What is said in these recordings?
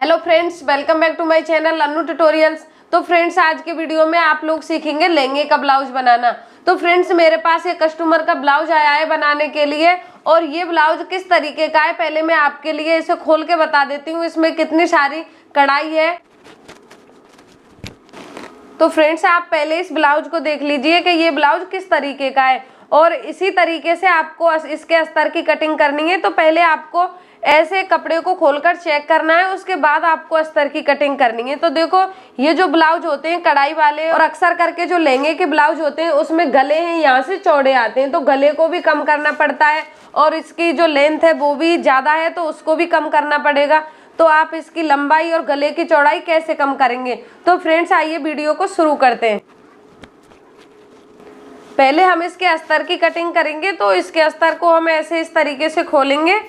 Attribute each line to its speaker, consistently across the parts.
Speaker 1: Hello friends, welcome back to my channel Annu tutorials. तो friends, आज के वीडियो में आप लोग सीखेंगे लहंगे का ब्लाउज बनाना। तो फ्रेंड्स, मेरे पास एक कस्टमर का ब्लाउज आया है बनाने के लिए, और ये ब्लाउज किस तरीके का है पहले मैं आपके लिए इसे खोल के बता देती हूँ। इसमें कितनी सारी कढ़ाई है। तो फ्रेंड्स, आप पहले इस ब्लाउज को देख लीजिए कि ये ब्लाउज किस तरीके का है, और इसी तरीके से आपको इसके अस्तर की कटिंग करनी है। तो पहले आपको ऐसे कपड़े को खोलकर चेक करना है, उसके बाद आपको अस्तर की कटिंग करनी है। तो देखो, ये जो ब्लाउज होते हैं कढ़ाई वाले, और अक्सर करके जो लहंगे के ब्लाउज होते हैं उसमें गले हैं यहाँ से चौड़े आते हैं, तो गले को भी कम करना पड़ता है, और इसकी जो लेंथ है वो भी ज़्यादा है तो उसको भी कम करना पड़ेगा। तो आप इसकी लंबाई और गले की चौड़ाई कैसे कम करेंगे? तो फ्रेंड्स, आइए वीडियो को शुरू करते हैं। पहले हम इसके अस्तर की कटिंग करेंगे। तो इसके अस्तर को हम ऐसे इस तरीके से खोलेंगे।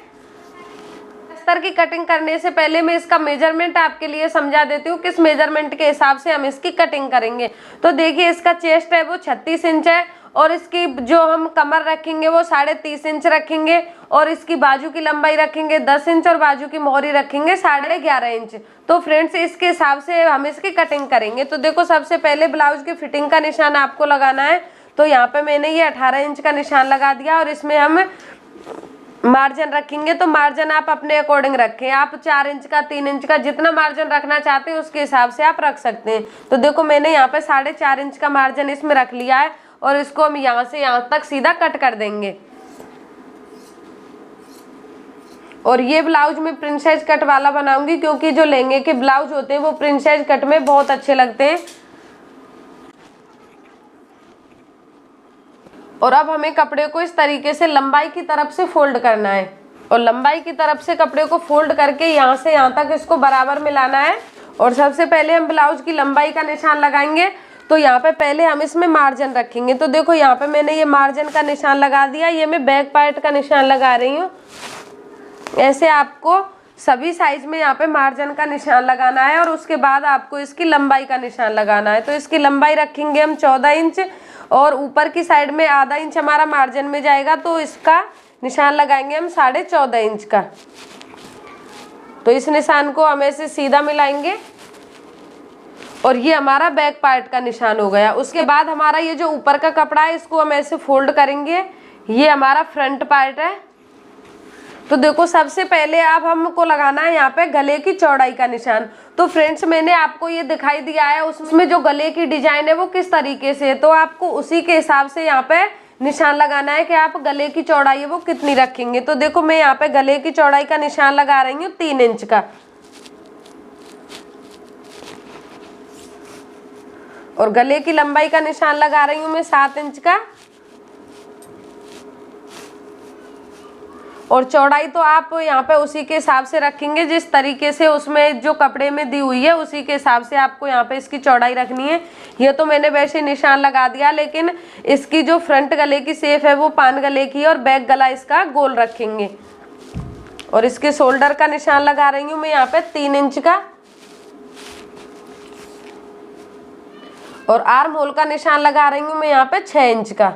Speaker 1: अस्तर की कटिंग करने से पहले मैं इसका मेजरमेंट आपके लिए समझा देती हूँ, किस मेजरमेंट के हिसाब से हम इसकी कटिंग करेंगे। तो देखिए, इसका चेस्ट है वो 36 इंच है, और इसकी जो हम कमर रखेंगे वो 30.5 इंच रखेंगे, और इसकी बाजू की लंबाई रखेंगे 10 इंच, और बाजू की मोहरी रखेंगे 11.5 इंच। तो फ्रेंड्स, इसके हिसाब से हम इसकी कटिंग करेंगे। तो देखो, सबसे पहले ब्लाउज की फिटिंग का निशान आपको लगाना है। तो यहाँ पे मैंने ये 18 इंच का निशान लगा दिया, और इसमें हम मार्जिन रखेंगे। तो मार्जिन आप अपने अकॉर्डिंग रखें, आप 4 इंच का, 3 इंच का, जितना मार्जिन रखना चाहते हैं उसके हिसाब से आप रख सकते हैं। तो देखो, मैंने यहाँ पे 4.5 इंच का मार्जिन इसमें रख लिया है, और इसको हम यहाँ से यहाँ तक सीधा कट कर देंगे। और ये ब्लाउज मैं प्रिंसेस कट वाला बनाऊंगी, क्योंकि जो लहंगे के ब्लाउज होते हैं वो प्रिंसेस कट में बहुत अच्छे लगते हैं। और अब हमें कपड़े को इस तरीके से लंबाई की तरफ से फोल्ड करना है, और लंबाई की तरफ से कपड़े को फोल्ड करके यहाँ से यहाँ तक इसको बराबर मिलाना है। और सबसे पहले हम ब्लाउज की लंबाई का निशान लगाएंगे। तो यहाँ पे पहले हम इसमें मार्जिन रखेंगे। तो देखो, यहाँ पे मैंने ये मार्जिन का निशान लगा दिया। ये मैं बैक पार्ट का निशान लगा रही हूँ। ऐसे आपको सभी साइज में यहाँ पे मार्जिन का निशान लगाना है, और उसके बाद आपको इसकी लंबाई का निशान लगाना है। तो इसकी लंबाई रखेंगे हम 14 इंच, और ऊपर की साइड में आधा इंच हमारा मार्जिन में जाएगा, तो इसका निशान लगाएंगे हम 14.5 इंच का। तो इस निशान को हम ऐसे सीधा मिलाएंगे, और ये हमारा बैक पार्ट का निशान हो गया। उसके बाद हमारा ये जो ऊपर का कपड़ा है इसको हम ऐसे फोल्ड करेंगे। ये हमारा फ्रंट पार्ट है। तो देखो, सबसे पहले अब हमको लगाना है यहाँ पे गले की चौड़ाई का निशान। तो फ्रेंड्स, मैंने आपको ये दिखाई दिया है, उसमें जो गले की डिजाइन है वो किस तरीके से है, तो आपको उसी के हिसाब से यहाँ पे निशान लगाना है कि आप गले की चौड़ाई है वो कितनी रखेंगे। तो देखो, मैं यहाँ पे गले की चौड़ाई का निशान लगा रही हूँ 3 इंच का, और गले की लंबाई का निशान लगा रही हूँ मैं 7 इंच का। और चौड़ाई तो आप यहाँ पे उसी के हिसाब से रखेंगे जिस तरीके से उसमें जो कपड़े में दी हुई है, उसी के हिसाब से आपको यहाँ पे इसकी चौड़ाई रखनी है। ये तो मैंने वैसे निशान लगा दिया, लेकिन इसकी जो फ्रंट गले की शेप है वो पान गले की, और बैक गला इसका गोल रखेंगे। और इसके शोल्डर का निशान लगा रही हूँ मैं यहाँ पे 3 इंच का, और आर्म होल का निशान लगा रही हूँ मैं यहाँ पे 6 इंच का।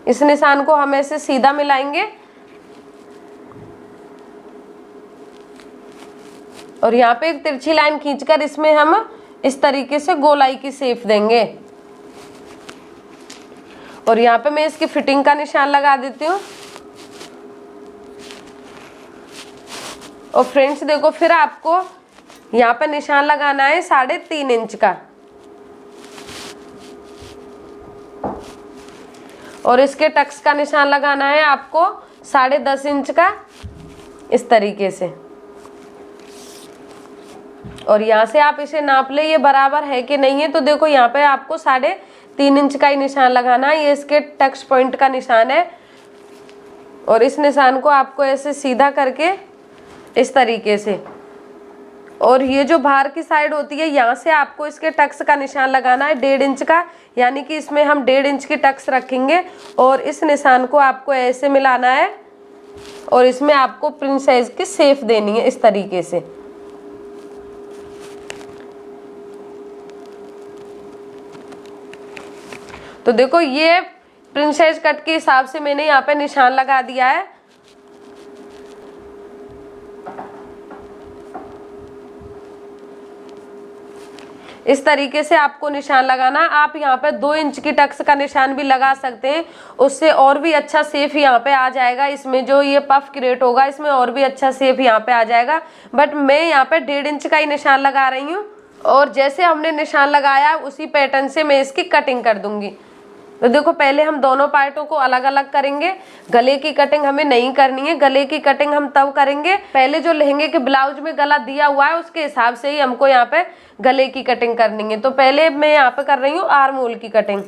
Speaker 1: इस निशान को हम ऐसे सीधा मिलाएंगे, और यहाँ पे एक तिरछी लाइन खींचकर इसमें हम इस तरीके से गोलाई की शेप देंगे। और यहाँ पे मैं इसकी फिटिंग का निशान लगा देती हूँ। और फ्रेंड्स देखो, फिर आपको यहाँ पे निशान लगाना है 3.5 इंच का, और इसके टक्स का निशान लगाना है आपको 10.5 इंच का, इस तरीके से। और यहाँ से आप इसे नाप ले ये बराबर है कि नहीं है। तो देखो, यहाँ पे आपको 3.5 इंच का ही निशान लगाना है। ये इसके टक्स पॉइंट का निशान है, और इस निशान को आपको ऐसे सीधा करके इस तरीके से, और ये जो बाहर की साइड होती है यहाँ से आपको इसके टक्स का निशान लगाना है 1.5 इंच का, यानी कि इसमें हम 1.5 इंच की टक्स रखेंगे। और इस निशान को आपको ऐसे मिलाना है, और इसमें आपको प्रिंसेस की शेप देनी है इस तरीके से। तो देखो, ये प्रिंसेस कट के हिसाब से मैंने यहाँ पे निशान लगा दिया है। इस तरीके से आपको निशान लगाना। आप यहाँ पे 2 इंच की टक्स का निशान भी लगा सकते हैं, उससे और भी अच्छा शेप यहाँ पे आ जाएगा। इसमें जो ये पफ क्रिएट होगा इसमें और भी अच्छा शेप यहाँ पे आ जाएगा। बट मैं यहाँ पे 1.5 इंच का ही निशान लगा रही हूँ, और जैसे हमने निशान लगाया उसी पैटर्न से मैं इसकी कटिंग कर दूंगी। तो देखो पहले हम दोनों पार्टों को अलग अलग करेंगे। गले की कटिंग हमें नहीं करनी है, गले की कटिंग हम तब करेंगे, पहले जो लहंगे के ब्लाउज में गला दिया हुआ है उसके हिसाब से ही हमको यहाँ पे गले की कटिंग करनी है। तो पहले मैं यहाँ पे कर रही हूँ आर्म होल की कटिंग,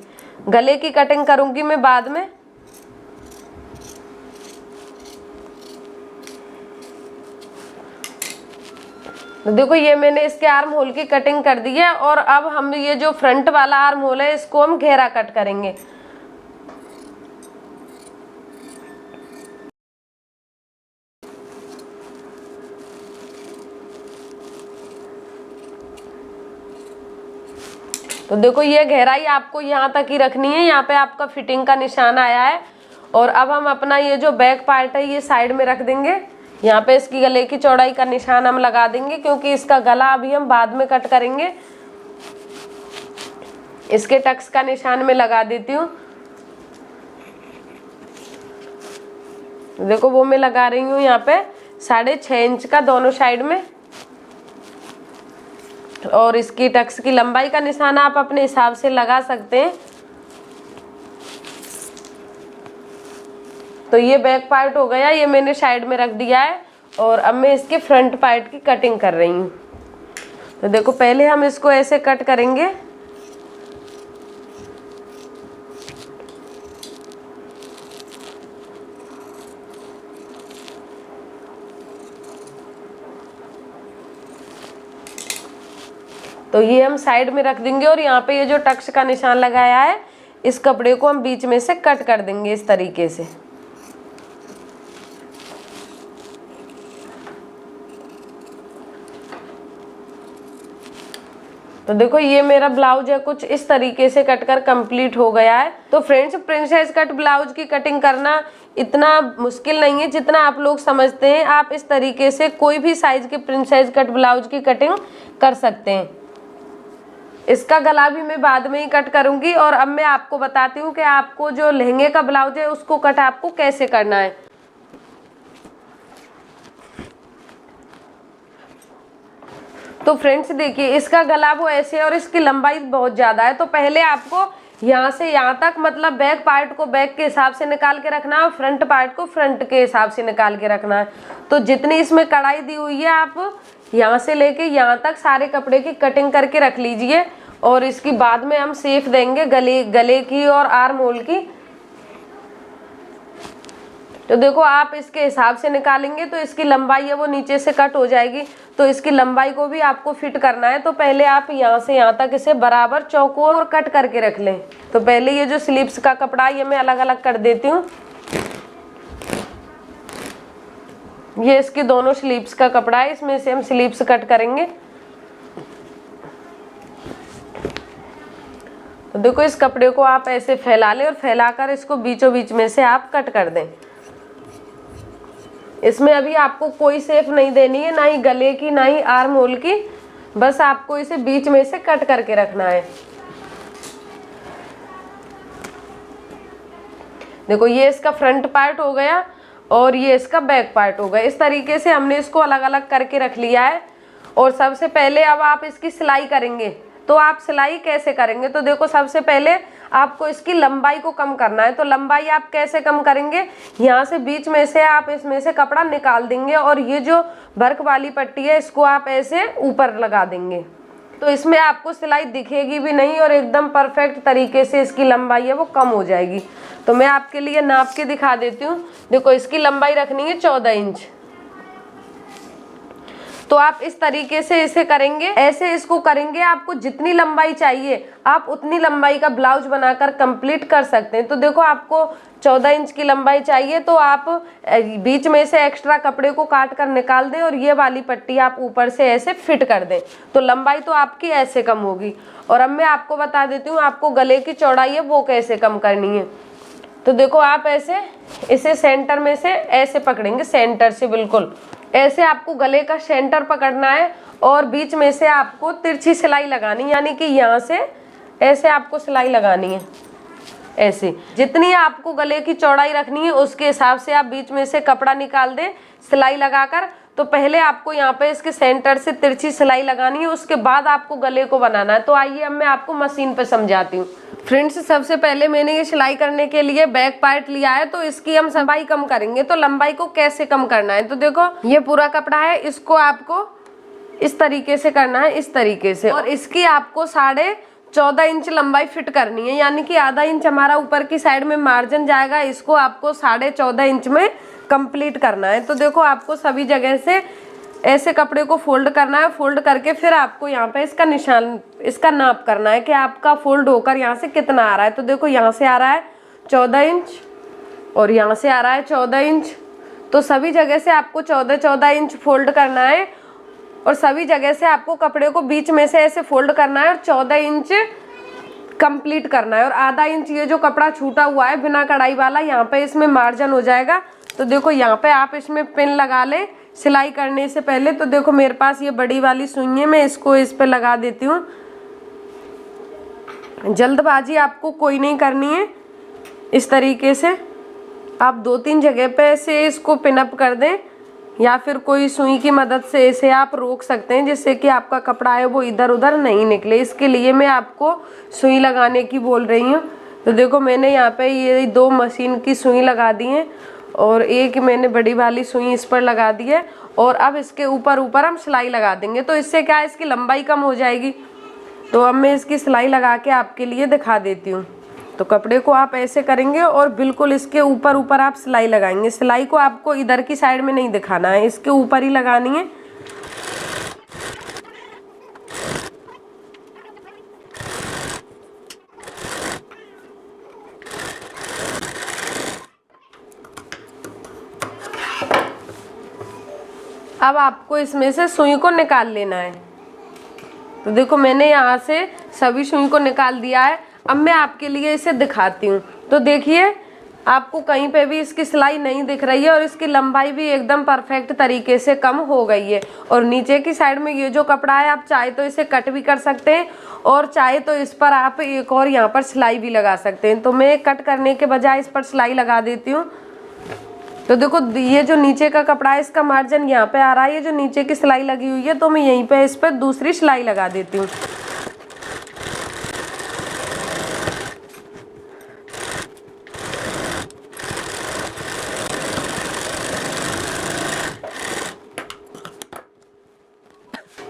Speaker 1: गले की कटिंग करूंगी मैं बाद में। तो देखो ये मैंने इसके आर्म होल की कटिंग कर दी है, और अब हम ये जो फ्रंट वाला आर्म होल है इसको हम घेरा कट करेंगे। तो देखो ये गहराई आपको यहाँ तक ही रखनी है, यहाँ पे आपका फिटिंग का निशान आया है। और अब हम अपना ये जो बैक पार्ट है ये साइड में रख देंगे। यहाँ पे इसकी गले की चौड़ाई का निशान हम लगा देंगे, क्योंकि इसका गला अभी हम बाद में कट करेंगे। इसके टक्स का निशान मैं लगा देती हूँ। देखो वो मैं लगा रही हूँ यहाँ पे 6.5 इंच का दोनों साइड में, और इसकी टक्स की लंबाई का निशान आप अपने हिसाब से लगा सकते हैं। तो ये बैक पार्ट हो गया, ये मैंने साइड में रख दिया है, और अब मैं इसके फ्रंट पार्ट की कटिंग कर रही हूँ। तो देखो पहले हम इसको ऐसे कट करेंगे। तो ये हम साइड में रख देंगे, और यहाँ पे ये जो टक्स का निशान लगाया है इस कपड़े को हम बीच में से कट कर देंगे इस तरीके से। तो देखो ये मेरा ब्लाउज है कुछ इस तरीके से कट कर कंप्लीट हो गया है। तो फ्रेंड्स प्रिंसेस कट ब्लाउज की कटिंग करना इतना मुश्किल नहीं है जितना आप लोग समझते हैं। आप इस तरीके से कोई भी साइज के प्रिंसेस कट ब्लाउज की कटिंग कर सकते हैं। इसका गला भी मैं बाद में ही कट करूंगी, और अब मैं आपको बताती हूँ कि आपको जो लहंगे का ब्लाउज है उसको कट आपको कैसे करना है। तो फ्रेंड्स देखिए इसका गला वो ऐसे, और इसकी लंबाई बहुत ज़्यादा है। तो पहले आपको यहाँ से यहाँ तक, मतलब बैक पार्ट को बैक के हिसाब से निकाल के रखना है, और फ्रंट पार्ट को फ्रंट के हिसाब से निकाल के रखना है। तो जितनी इसमें कढ़ाई दी हुई है आप यहाँ से लेके यहाँ तक सारे कपड़े की कटिंग करके रख लीजिए, और इसकी बाद में हम शेप देंगे गले की और आर्म होल की। तो देखो आप इसके हिसाब से निकालेंगे तो इसकी लंबाई है वो नीचे से कट हो जाएगी। तो इसकी लंबाई को भी आपको फिट करना है। तो पहले आप यहाँ से यहाँ तक इसे बराबर चौकोर और कट करके रख लें। तो पहले ये जो स्लीव्स का कपड़ा है ये मैं अलग अलग कर देती हूँ। ये इसकी दोनों स्लीव्स का कपड़ा है, इसमें से हम स्लीव्स कट करेंगे। तो देखो इस कपड़े को आप ऐसे फैला लें, और फैलाकर इसको बीचों बीच में से आप कट कर दें। इसमें अभी आपको कोई शेप नहीं देनी है, ना ही गले की ना ही आर्म होल की, बस आपको इसे बीच में से कट करके रखना है। देखो ये इसका फ्रंट पार्ट हो गया और ये इसका बैक पार्ट हो गया। इस तरीके से हमने इसको अलग अलग करके रख लिया है। और सबसे पहले अब आप इसकी सिलाई करेंगे। तो आप सिलाई कैसे करेंगे? तो देखो सबसे पहले आपको इसकी लंबाई को कम करना है। तो लंबाई आप कैसे कम करेंगे? यहाँ से बीच में से आप इसमें से कपड़ा निकाल देंगे, और ये जो वर्क वाली पट्टी है इसको आप ऐसे ऊपर लगा देंगे। तो इसमें आपको सिलाई दिखेगी भी नहीं, और एकदम परफेक्ट तरीके से इसकी लंबाई है वो कम हो जाएगी। तो मैं आपके लिए नाप के दिखा देती हूँ। देखो इसकी लंबाई रखनी है 14 इंच। तो आप इस तरीके से इसे करेंगे, ऐसे इसको करेंगे। आपको जितनी लंबाई चाहिए आप उतनी लंबाई का ब्लाउज बनाकर कंप्लीट कर सकते हैं। तो देखो आपको 14 इंच की लंबाई चाहिए, तो आप बीच में से एक्स्ट्रा कपड़े को काट कर निकाल दें, और ये वाली पट्टी आप ऊपर से ऐसे फिट कर दें। तो लंबाई तो आपकी ऐसे कम होगी। और अब मैं आपको बता देती हूँ आपको गले की चौड़ाई है वो कैसे कम करनी है। तो देखो आप ऐसे इसे सेंटर में से ऐसे पकड़ेंगे, सेंटर से बिल्कुल ऐसे आपको गले का सेंटर पकड़ना है और बीच में से आपको तिरछी सिलाई लगानी, यानी कि यहाँ से ऐसे आपको सिलाई लगानी है। ऐसे जितनी आपको गले की चौड़ाई रखनी है उसके हिसाब से आप बीच में से कपड़ा निकाल दें सिलाई लगाकर। तो पहले आपको यहाँ पे इसके सेंटर से तिरछी सिलाई लगानी है, उसके बाद आपको गले को बनाना है। तो आइए अब मैं आपको मशीन पे समझाती हूँ। फ्रेंड्स, सबसे पहले मैंने ये सिलाई करने के लिए बैक पार्ट लिया है, तो इसकी हम लंबाई कम करेंगे। तो लंबाई को कैसे कम करना है, तो देखो ये पूरा कपड़ा है, इसको आपको इस तरीके से करना है, इस तरीके से, और इसकी आपको 14.5 इंच लंबाई फिट करनी है, यानी कि आधा इंच हमारा ऊपर की साइड में मार्जिन जाएगा, इसको आपको 14.5 इंच में कंप्लीट करना है। तो देखो आपको सभी जगह से ऐसे कपड़े को फोल्ड करना है, फोल्ड करके फिर आपको यहाँ पे इसका निशान, इसका नाप करना है कि आपका फोल्ड होकर यहाँ से कितना आ रहा है। तो देखो यहाँ से आ रहा है 14 इंच और यहाँ से आ रहा है 14 इंच। तो सभी जगह से आपको 14 इंच फोल्ड करना है और सभी जगह से आपको कपड़े को बीच में से ऐसे फोल्ड करना है और 14 इंच कंप्लीट करना है। और आधा इंच ये जो कपड़ा छूटा हुआ है बिना कढ़ाई वाला, यहाँ पे इसमें मार्जिन हो जाएगा। तो देखो यहाँ पे आप इसमें पिन लगा ले सिलाई करने से पहले। तो देखो मेरे पास ये बड़ी वाली सुई है, मैं इसको इस पे लगा देती हूँ। जल्दबाजी आपको कोई नहीं करनी है, इस तरीके से आप 2-3 जगह पे ऐसे इसको पिन अप कर दें, या फिर कोई सुई की मदद से इसे आप रोक सकते हैं, जिससे कि आपका कपड़ा है वो इधर उधर नहीं निकले। इसके लिए मैं आपको सुई लगाने की बोल रही हूँ। तो देखो मैंने यहाँ पे ये 2 मशीन की सुई लगा दी है और एक मैंने बड़ी वाली सुई इस पर लगा दी है, और अब इसके ऊपर हम सिलाई लगा देंगे। तो इससे क्या है, इसकी लंबाई कम हो जाएगी। तो अब मैं इसकी सिलाई लगा के आपके लिए दिखा देती हूँ। तो कपड़े को आप ऐसे करेंगे और बिल्कुल इसके ऊपर आप सिलाई लगाएंगे। सिलाई को आपको इधर की साइड में नहीं दिखाना है, इसके ऊपर ही लगानी है। अब आपको इसमें से सुई को निकाल लेना है। तो देखो मैंने यहाँ से सभी सुई को निकाल दिया है। अब मैं आपके लिए इसे दिखाती हूँ। तो देखिए आपको कहीं पे भी इसकी सिलाई नहीं दिख रही है और इसकी लंबाई भी एकदम परफेक्ट तरीके से कम हो गई है। और नीचे की साइड में ये जो कपड़ा है, आप चाहे तो इसे कट भी कर सकते हैं और चाहे तो इस पर आप एक और यहाँ पर सिलाई भी लगा सकते हैं। तो मैं कट करने के बजाय इस पर सिलाई लगा देती हूँ। तो देखो ये जो नीचे का कपड़ा है इसका मार्जिन यहाँ पे आ रहा है, ये जो नीचे की सिलाई लगी हुई है, तो मैं यहीं पे इस पर दूसरी सिलाई लगा देती हूँ।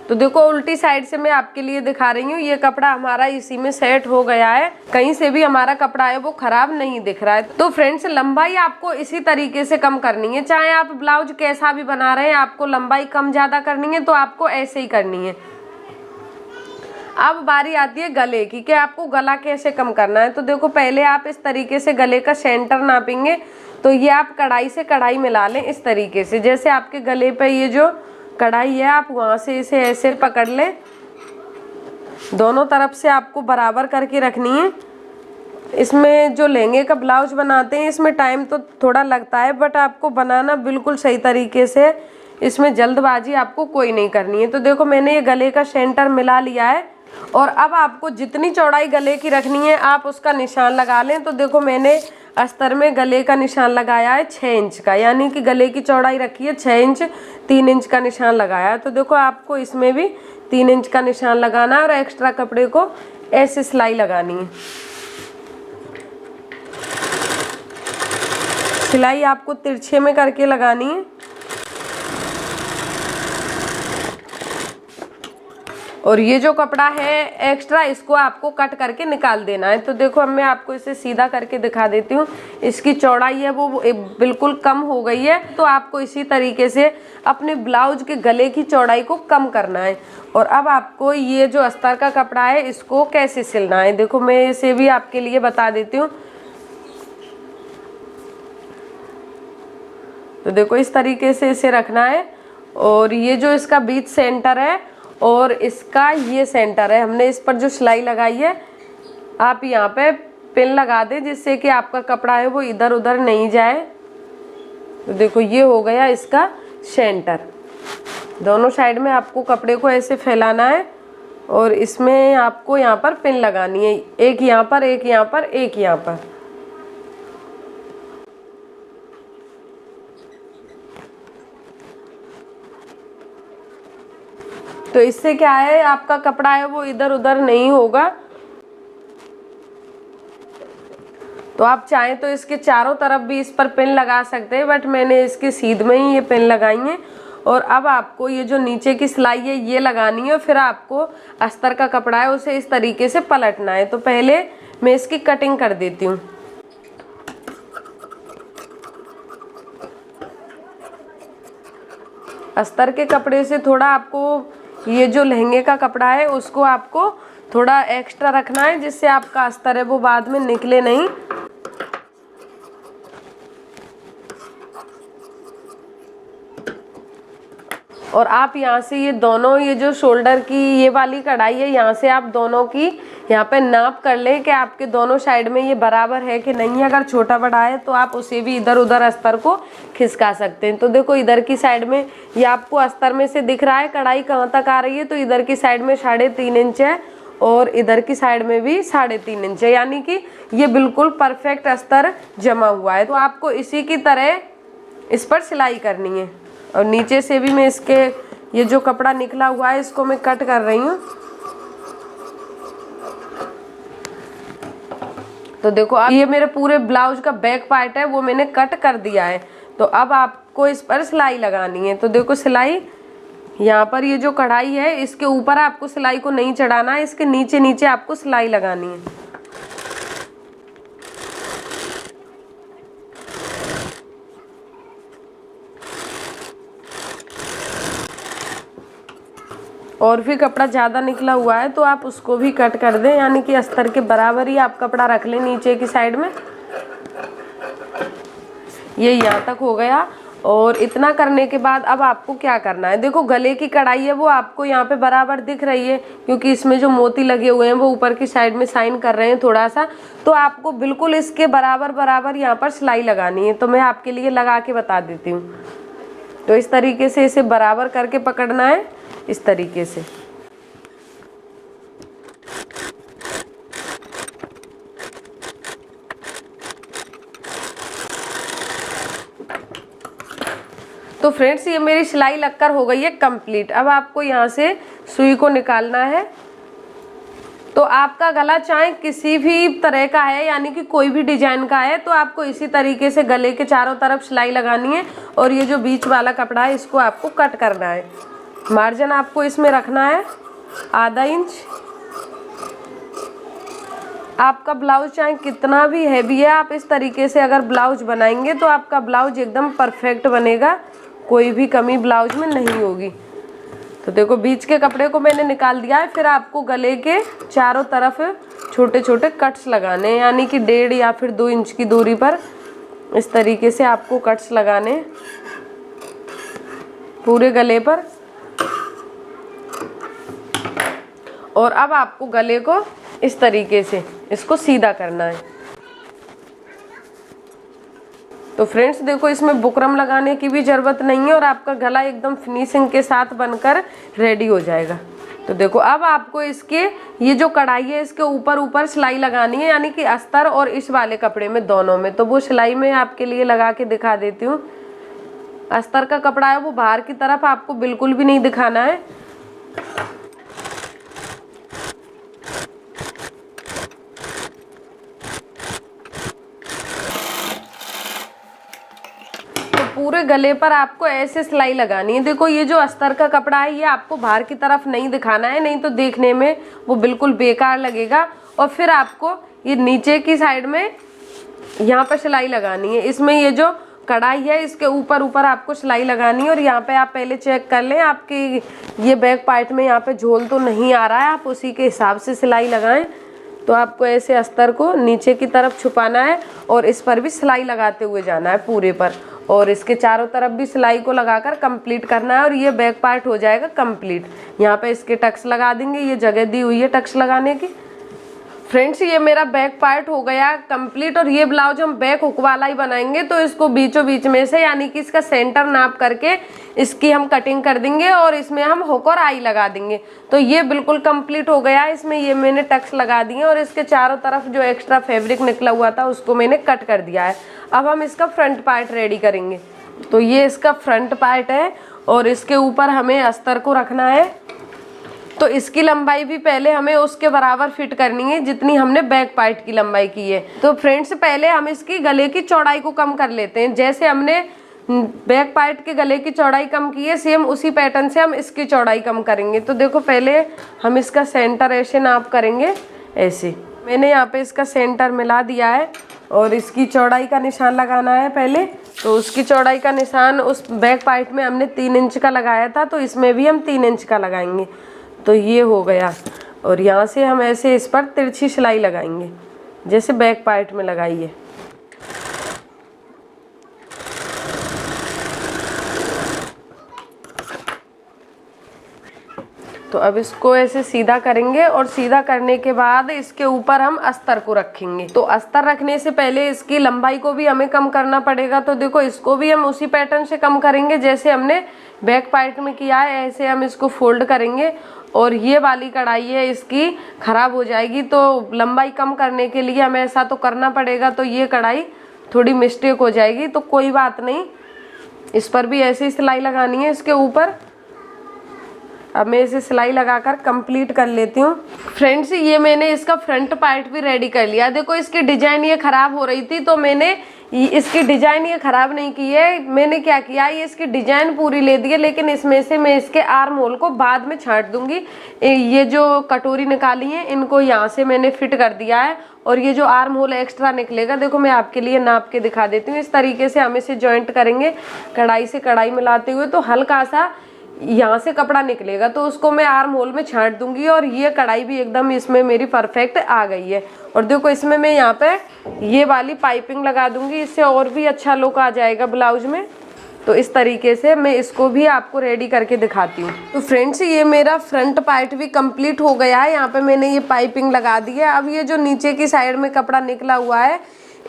Speaker 1: तो देखो उल्टी साइड से मैं आपके लिए दिखा रही हूँ। ये कपड़ा हमारा इसी में सेट हो गया है, कहीं से भी हमारा कपड़ा है वो खराब नहीं दिख रहा है। तो फ्रेंड्स, लंबाई आपको इसी तरीके से कम करनी है। चाहे आप ब्लाउज कैसा भी बना रहे हैं, आपको लंबाई कम ज्यादा करनी है तो आपको ऐसे ही करनी है। अब बारी आती है गले की, कि आपको गला कैसे कम करना है। तो देखो पहले आप इस तरीके से गले का सेंटर नापेंगे। तो ये आप कढ़ाई से कढ़ाई मिला लें इस तरीके से, जैसे आपके गले पे ये जो कढ़ाई है आप वहाँ से इसे ऐसे पकड़ लें। दोनों तरफ से आपको बराबर करके रखनी है। इसमें जो लहंगे का ब्लाउज बनाते हैं इसमें टाइम तो थोड़ा लगता है, बट आपको बनाना बिल्कुल सही तरीके से, इसमें जल्दबाजी आपको कोई नहीं करनी है। तो देखो मैंने ये गले का सेंटर मिला लिया है और अब आपको जितनी चौड़ाई गले की रखनी है आप उसका निशान लगा लें। तो देखो मैंने अस्तर में गले का निशान लगाया है 6 इंच का, यानी कि गले की चौड़ाई रखी है 6 इंच, 3 इंच का निशान लगाया है। तो देखो आपको इसमें भी 3 इंच का निशान लगाना है और एक्स्ट्रा कपड़े को ऐसे सिलाई लगानी है। सिलाई आपको तिरछे में करके लगानी है। और ये जो कपड़ा है एक्स्ट्रा, इसको आपको कट करके निकाल देना है। तो देखो अब मैं आपको इसे सीधा करके दिखा देती हूँ। इसकी चौड़ाई है वो बिल्कुल कम हो गई है। तो आपको इसी तरीके से अपने ब्लाउज के गले की चौड़ाई को कम करना है। और अब आपको ये जो अस्तर का कपड़ा है इसको कैसे सिलना है, देखो मैं इसे भी आपके लिए बता देती हूँ। तो देखो इस तरीके से इसे रखना है और ये जो इसका बीच सेंटर है और इसका ये सेंटर है, हमने इस पर जो सिलाई लगाई है आप यहाँ पे पिन लगा दें, जिससे कि आपका कपड़ा है वो इधर उधर नहीं जाए। तो देखो ये हो गया इसका सेंटर। दोनों साइड में आपको कपड़े को ऐसे फैलाना है और इसमें आपको यहाँ पर पिन लगानी है, एक यहाँ पर, एक यहाँ पर, एक यहाँ पर। तो इससे क्या है, आपका कपड़ा है वो इधर उधर नहीं होगा। तो आप चाहें तो इसके चारों तरफ भी इस पर पिन लगा सकते हैं, बट मैंने इसके सीध में ही ये पिन लगाई है। और अब आपको ये जो नीचे की सिलाई है ये लगानी है, फिर आपको अस्तर का कपड़ा है उसे इस तरीके से पलटना है। तो पहले मैं इसकी कटिंग कर देती हूँ। अस्तर के कपड़े से थोड़ा आपको ये जो लहंगे का कपड़ा है उसको आपको थोड़ा एक्स्ट्रा रखना है, जिससे आपका अस्तर है वो बाद में निकले नहीं। और आप यहाँ से ये दोनों, ये जो शोल्डर की ये वाली कढ़ाई है, यहाँ से आप दोनों की यहाँ पे नाप कर लें कि आपके दोनों साइड में ये बराबर है कि नहीं। अगर छोटा बड़ा है तो आप उसे भी इधर उधर अस्तर को खिसका सकते हैं। तो देखो इधर की साइड में ये आपको अस्तर में से दिख रहा है कढ़ाई कहाँ तक आ रही है। तो इधर की साइड में 3.5 इंच है और इधर की साइड में भी 3.5 इंच है, यानी कि ये बिल्कुल परफेक्ट अस्तर जमा हुआ है। तो आपको इसी की तरह इस पर सिलाई करनी है। और नीचे से भी मैं इसके ये जो कपड़ा निकला हुआ है इसको मैं कट कर रही हूँ। तो देखो अब ये मेरे पूरे ब्लाउज का बैक पार्ट है वो मैंने कट कर दिया है। तो अब आपको इस पर सिलाई लगानी है। तो देखो सिलाई यहाँ पर, ये जो कढ़ाई है इसके ऊपर आपको सिलाई को नहीं चढ़ाना है, इसके नीचे नीचे आपको सिलाई लगानी है। और भी कपड़ा ज़्यादा निकला हुआ है तो आप उसको भी कट कर दें, यानी कि अस्तर के बराबर ही आप कपड़ा रख लें नीचे की साइड में। ये यहाँ तक हो गया। और इतना करने के बाद अब आपको क्या करना है, देखो गले की कढ़ाई है वो आपको यहाँ पे बराबर दिख रही है, क्योंकि इसमें जो मोती लगे हुए हैं वो ऊपर की साइड में साइन कर रहे हैं थोड़ा सा। तो आपको बिल्कुल इसके बराबर बराबर यहाँ पर सिलाई लगानी है। तो मैं आपके लिए लगा के बता देती हूँ। तो इस तरीके से इसे बराबर करके पकड़ना है, इस तरीके से। तो फ्रेंड्स ये मेरी सिलाई लगकर हो गई है कंप्लीट। अब आपको यहाँ से सुई को निकालना है। तो आपका गला चाहे किसी भी तरह का है, यानी कि कोई भी डिजाइन का है, तो आपको इसी तरीके से गले के चारों तरफ सिलाई लगानी है। और ये जो बीच वाला कपड़ा है इसको आपको कट करना है। मार्जिन आपको इसमें रखना है ½ इंच। आपका ब्लाउज चाहे कितना भी हैवी है, आप इस तरीके से अगर ब्लाउज बनाएंगे तो आपका ब्लाउज एकदम परफेक्ट बनेगा, कोई भी कमी ब्लाउज में नहीं होगी। तो देखो बीच के कपड़े को मैंने निकाल दिया है। फिर आपको गले के चारों तरफ छोटे छोटे कट्स लगाने हैं, यानी कि 1.5 या फिर 2 इंच की दूरी पर इस तरीके से आपको कट्स लगाने पूरे गले पर। और अब आपको गले को इस तरीके से इसको सीधा करना है। तो फ्रेंड्स देखो इसमें बुकरम लगाने की भी ज़रूरत नहीं है और आपका गला एकदम फिनिशिंग के साथ बनकर रेडी हो जाएगा। तो देखो अब आपको इसके ये जो कढ़ाई है इसके ऊपर ऊपर सिलाई लगानी है, यानी कि अस्तर और इस वाले कपड़े में दोनों में। तो वो सिलाई मैं आपके लिए लगा के दिखा देती हूँ। अस्तर का कपड़ा है वो बाहर की तरफ आपको बिल्कुल भी नहीं दिखाना है। पूरे गले पर आपको ऐसे सिलाई लगानी है। देखो ये जो अस्तर का कपड़ा है ये आपको बाहर की तरफ नहीं दिखाना है, नहीं तो देखने में वो बिल्कुल बेकार लगेगा। और फिर आपको ये नीचे की साइड में यहाँ पर सिलाई लगानी है। इसमें ये जो कढ़ाई है इसके ऊपर ऊपर आपको सिलाई लगानी है। और यहाँ पे आप पहले चेक कर लें आपकी ये बैक पार्ट में यहाँ पे झोल तो नहीं आ रहा है, आप उसी के हिसाब से सिलाई लगाएं। तो आपको ऐसे अस्तर को नीचे की तरफ छुपाना है और इस पर भी सिलाई लगाते हुए जाना है पूरे पर, और इसके चारों तरफ भी सिलाई को लगाकर कंप्लीट करना है। और ये बैक पार्ट हो जाएगा कंप्लीट। यहाँ पे इसके टक्स लगा देंगे, ये जगह दी हुई है टक्स लगाने की। फ्रेंड्स ये मेरा बैक पार्ट हो गया कंप्लीट और ये ब्लाउज हम बैक हुक वाला ही बनाएंगे, तो इसको बीचों बीच में से यानी कि इसका सेंटर नाप करके इसकी हम कटिंग कर देंगे और इसमें हम हुक और आई लगा देंगे। तो ये बिल्कुल कंप्लीट हो गया है। इसमें ये मैंने टक्स लगा दिए और इसके चारों तरफ जो एक्स्ट्रा फैब्रिक निकला हुआ था उसको मैंने कट कर दिया है। अब हम इसका फ्रंट पार्ट रेडी करेंगे। तो ये इसका फ्रंट पार्ट है और इसके ऊपर हमें अस्तर को रखना है। तो इसकी लंबाई भी पहले हमें उसके बराबर फिट करनी है जितनी हमने बैक पार्ट की लंबाई की है। तो फ्रेंड्स पहले हम इसकी गले की चौड़ाई को कम कर लेते हैं। जैसे हमने बैक पार्ट के गले की चौड़ाई कम की है, सेम उसी पैटर्न से हम इसकी चौड़ाई कम करेंगे। तो देखो पहले हम इसका सेंटर ऐसे नाप करेंगे, ऐसे मैंने यहाँ पे इसका सेंटर मिला दिया है और इसकी चौड़ाई का निशान लगाना है पहले। तो उसकी चौड़ाई का निशान उस बैक पार्ट में हमने 3 इंच का लगाया था, तो इसमें भी हम 3 इंच का लगाएंगे। तो ये हो गया और यहाँ से हम ऐसे इस पर तिरछी सिलाई लगाएंगे जैसे बैक पार्ट में लगाई है। तो अब इसको ऐसे सीधा करेंगे और सीधा करने के बाद इसके ऊपर हम अस्तर को रखेंगे। तो अस्तर रखने से पहले इसकी लंबाई को भी हमें कम करना पड़ेगा। तो देखो इसको भी हम उसी पैटर्न से कम करेंगे जैसे हमने बैक पार्ट में किया है, ऐसे हम इसको फोल्ड करेंगे। और ये वाली कढ़ाई है इसकी खराब हो जाएगी, तो लंबाई कम करने के लिए हमें ऐसा तो करना पड़ेगा। तो ये कढ़ाई थोड़ी मिस्टेक हो जाएगी, तो कोई बात नहीं, इस पर भी ऐसे ही सिलाई लगानी है इसके ऊपर। अब मैं इसे सिलाई लगाकर कंप्लीट कर लेती हूँ। फ्रेंड्स ये मैंने इसका फ्रंट पार्ट भी रेडी कर लिया। देखो इसकी डिजाइन ये खराब हो रही थी, तो मैंने इसकी डिजाइन ये खराब नहीं की है। मैंने क्या किया, ये इसकी डिजाइन पूरी ले दी है, लेकिन इसमें से मैं इसके आर्म होल को बाद में छांट दूंगी। ये जो कटोरी निकाली है इनको यहाँ से मैंने फिट कर दिया है और ये जो आर्म होल एक्स्ट्रा निकलेगा, देखो मैं आपके लिए नाप के दिखा देती हूँ। इस तरीके से हम इसे जॉइंट करेंगे कढ़ाई से कढ़ाई मिलाते हुए, तो हल्का सा यहाँ से कपड़ा निकलेगा, तो उसको मैं आर्म होल में छांट दूंगी। और ये कढ़ाई भी एकदम इसमें मेरी परफेक्ट आ गई है। और देखो इसमें मैं यहाँ पे ये वाली पाइपिंग लगा दूंगी, इससे और भी अच्छा लुक आ जाएगा ब्लाउज में। तो इस तरीके से मैं इसको भी आपको रेडी करके दिखाती हूँ। तो फ्रेंड्स ये मेरा फ्रंट पार्ट भी कंप्लीट हो गया है। यहाँ पे मैंने ये पाइपिंग लगा दी है। अब ये जो नीचे की साइड में कपड़ा निकला हुआ है,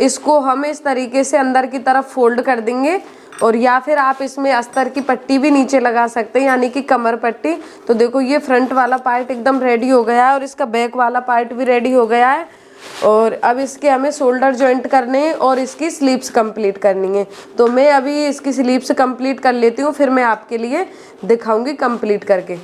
Speaker 1: इसको हम इस तरीके से अंदर की तरफ फोल्ड कर देंगे। और या फिर आप इसमें अस्तर की पट्टी भी नीचे लगा सकते हैं, यानी कि कमर पट्टी। तो देखो ये फ्रंट वाला पार्ट एकदम रेडी हो गया है और इसका बैक वाला पार्ट भी रेडी हो गया है। और अब इसके हमें शोल्डर जॉइंट करने हैं और इसकी स्लीव्स कंप्लीट करनी है। तो मैं अभी इसकी स्लीव्स कंप्लीट कर लेती हूँ, फिर मैं आपके लिए दिखाऊंगी कंप्लीट करके।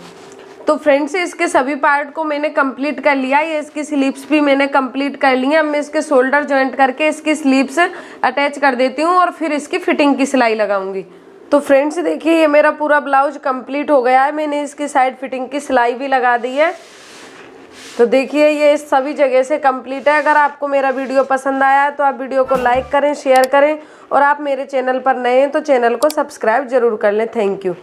Speaker 1: तो फ्रेंड्स इसके सभी पार्ट को मैंने कंप्लीट कर लिया। ये इसकी स्लीव्स भी मैंने कंप्लीट कर ली है। अब मैं इसके शोल्डर जॉइंट करके इसकी स्लीव्स अटैच कर देती हूँ और फिर इसकी फिटिंग की सिलाई लगाऊंगी। तो फ्रेंड्स देखिए ये मेरा पूरा ब्लाउज कंप्लीट हो गया है। मैंने इसकी साइड फिटिंग की सिलाई भी लगा दी है। तो देखिए ये इस सभी जगह से कंप्लीट है। अगर आपको मेरा वीडियो पसंद आया है तो आप वीडियो को लाइक करें, शेयर करें और आप मेरे चैनल पर नए हैं तो चैनल को सब्सक्राइब जरूर कर लें। Thank you.